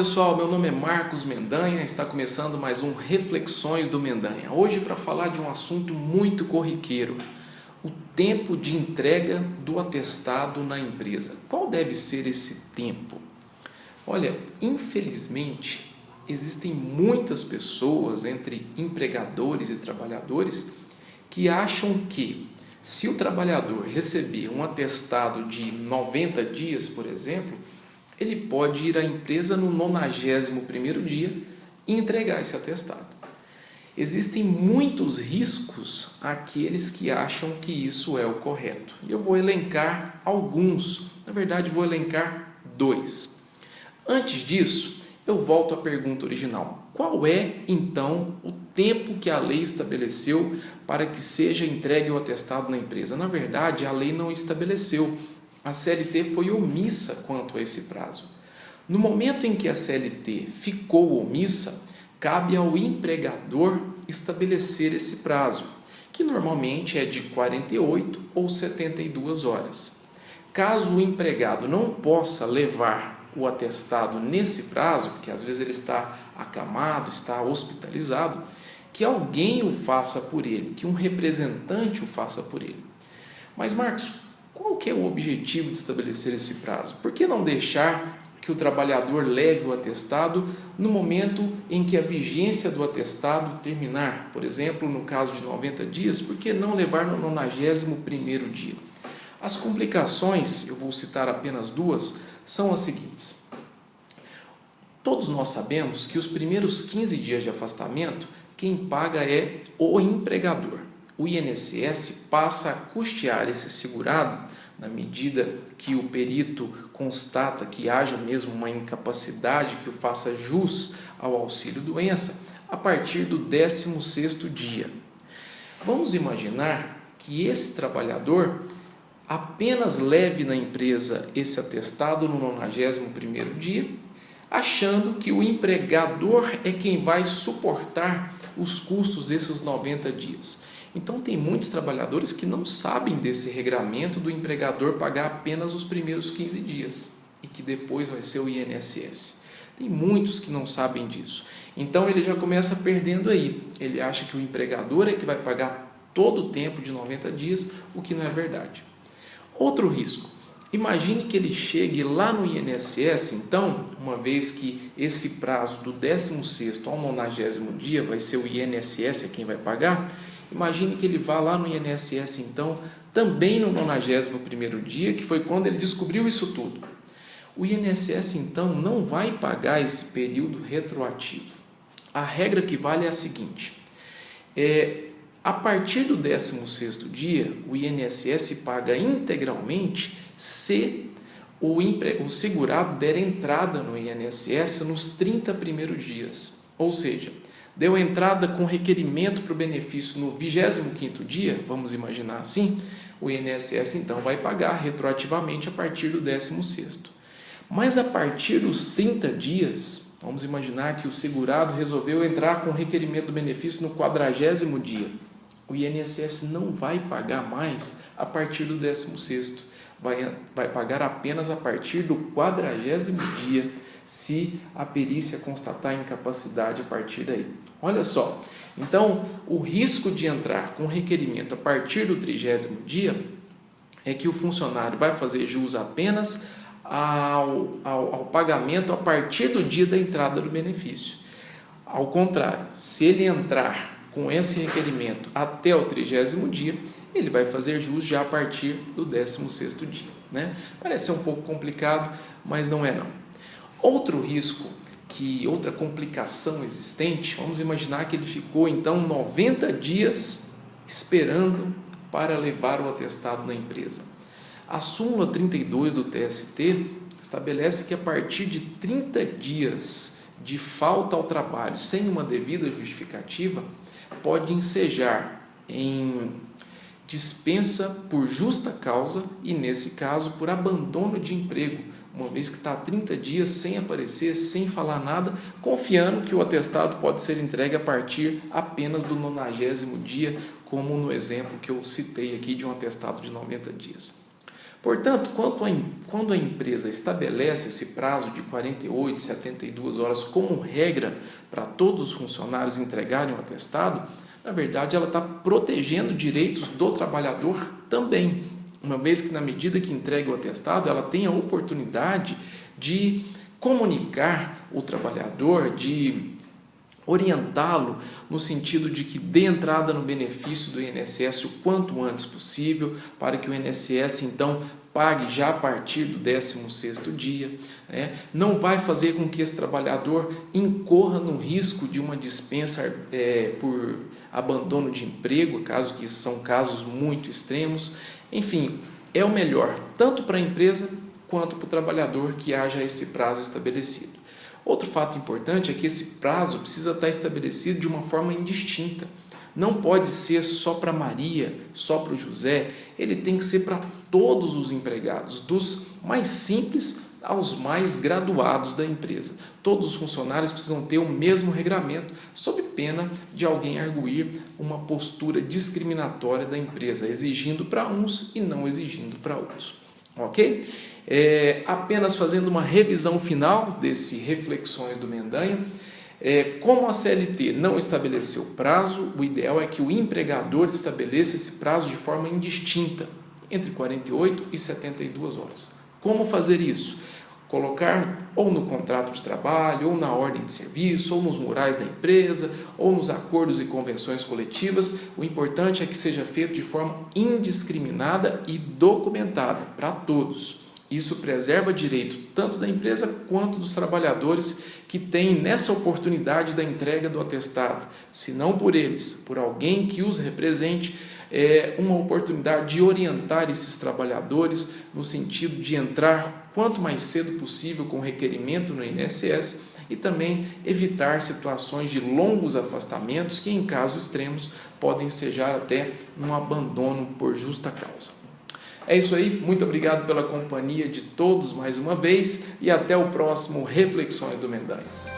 pessoal, meu nome é Marcos Mendanha, está começando mais um Reflexões do Mendanha. Hoje para falar de um assunto muito corriqueiro, o tempo de entrega do atestado na empresa. Qual deve ser esse tempo? Olha, infelizmente existem muitas pessoas entre empregadores e trabalhadores que acham que se o trabalhador receber um atestado de 90 dias, por exemplo, ele pode ir à empresa no 91º dia e entregar esse atestado. Existem muitos riscos àqueles que acham que isso é o correto. E eu vou elencar alguns, na verdade vou elencar dois. Antes disso, eu volto à pergunta original. Qual é, então, o tempo que a lei estabeleceu para que seja entregue o atestado na empresa? Na verdade, a lei não estabeleceu. A CLT foi omissa quanto a esse prazo. No momento em que a CLT ficou omissa, cabe ao empregador estabelecer esse prazo, que normalmente é de 48 ou 72 horas. Caso o empregado não possa levar o atestado nesse prazo, porque às vezes ele está acamado, está hospitalizado, que alguém o faça por ele, que um representante o faça por ele. Mas, Marcos, qual que é o objetivo de estabelecer esse prazo? Por que não deixar que o trabalhador leve o atestado no momento em que a vigência do atestado terminar? Por exemplo, no caso de 90 dias, por que não levar no 91º dia? As complicações, eu vou citar apenas duas, são as seguintes. Todos nós sabemos que os primeiros 15 dias de afastamento, quem paga é o empregador. O INSS passa a custear esse segurado na medida que o perito constata que haja mesmo uma incapacidade que o faça jus ao auxílio-doença a partir do 16º dia. Vamos imaginar que esse trabalhador apenas leve na empresa esse atestado no 91º dia, achando que o empregador é quem vai suportar os custos desses 90 dias. Então, tem muitos trabalhadores que não sabem desse regramento do empregador pagar apenas os primeiros 15 dias e que depois vai ser o INSS. Tem muitos que não sabem disso. Então, ele já começa perdendo aí. Ele acha que o empregador é que vai pagar todo o tempo de 90 dias, o que não é verdade. Outro risco. Imagine que ele chegue lá no INSS, então, uma vez que esse prazo do 16º ao 90º dia vai ser o INSS quem vai pagar. Imagine que ele vá lá no INSS, então, também no 91º dia, que foi quando ele descobriu isso tudo. O INSS, então, não vai pagar esse período retroativo. A regra que vale é a seguinte, a partir do 16º dia, o INSS paga integralmente se o segurado der entrada no INSS nos 30 primeiros dias, ou seja, deu entrada com requerimento para o benefício no 25º dia, vamos imaginar assim, o INSS então vai pagar retroativamente a partir do 16º. Mas a partir dos 30 dias, vamos imaginar que o segurado resolveu entrar com requerimento do benefício no 40º dia. O INSS não vai pagar mais a partir do 16º, vai pagar apenas a partir do 40º dia, se a perícia constatar incapacidade a partir daí. Olha só, então o risco de entrar com requerimento a partir do 30º dia é que o funcionário vai fazer jus apenas ao pagamento a partir do dia da entrada do benefício. Ao contrário, se ele entrar com esse requerimento até o 30º dia, ele vai fazer jus já a partir do 16º dia, né? Parece ser um pouco complicado, mas não é não. Outro risco, outra complicação existente, vamos imaginar que ele ficou então 90 dias esperando para levar o atestado na empresa. A súmula 32 do TST estabelece que a partir de 30 dias de falta ao trabalho sem uma devida justificativa, pode ensejar em dispensa por justa causa e, nesse caso, por abandono de emprego, uma vez que está há 30 dias sem aparecer, sem falar nada, confiando que o atestado pode ser entregue a partir apenas do 90º dia, como no exemplo que eu citei aqui de um atestado de 90 dias. Portanto, quando a empresa estabelece esse prazo de 48, 72 horas como regra para todos os funcionários entregarem o atestado, na verdade ela está protegendo direitos do trabalhador também, uma vez que na medida que entrega o atestado, ela tem a oportunidade de comunicar o trabalhador, de orientá-lo no sentido de que dê entrada no benefício do INSS o quanto antes possível, para que o INSS então pague já a partir do 16º dia, né? Não vai fazer com que esse trabalhador incorra no risco de uma dispensa por abandono de emprego, caso que são casos muito extremos. Enfim, é o melhor tanto para a empresa quanto para o trabalhador que haja esse prazo estabelecido. Outro fato importante é que esse prazo precisa estar estabelecido de uma forma indistinta. Não pode ser só para Maria, só para o José, ele tem que ser para todos os empregados, dos mais simples aos mais graduados da empresa. Todos os funcionários precisam ter o mesmo regramento, sob pena de alguém arguir uma postura discriminatória da empresa, exigindo para uns e não exigindo para outros. Ok? Apenas fazendo uma revisão final desse Reflexões do Mendanha. Como a CLT não estabeleceu prazo, o ideal é que o empregador estabeleça esse prazo de forma indistinta, entre 48 e 72 horas. Como fazer isso? Colocar ou no contrato de trabalho, ou na ordem de serviço, ou nos murais da empresa, ou nos acordos e convenções coletivas. O importante é que seja feito de forma indiscriminada e documentada para todos. Isso preserva direito tanto da empresa quanto dos trabalhadores que têm nessa oportunidade da entrega do atestado, se não por eles, por alguém que os represente, uma oportunidade de orientar esses trabalhadores no sentido de entrar quanto mais cedo possível com requerimento no INSS e também evitar situações de longos afastamentos que, em casos extremos, podem ensejar até um abandono por justa causa. É isso aí, muito obrigado pela companhia de todos mais uma vez e até o próximo Reflexões do Mendanha.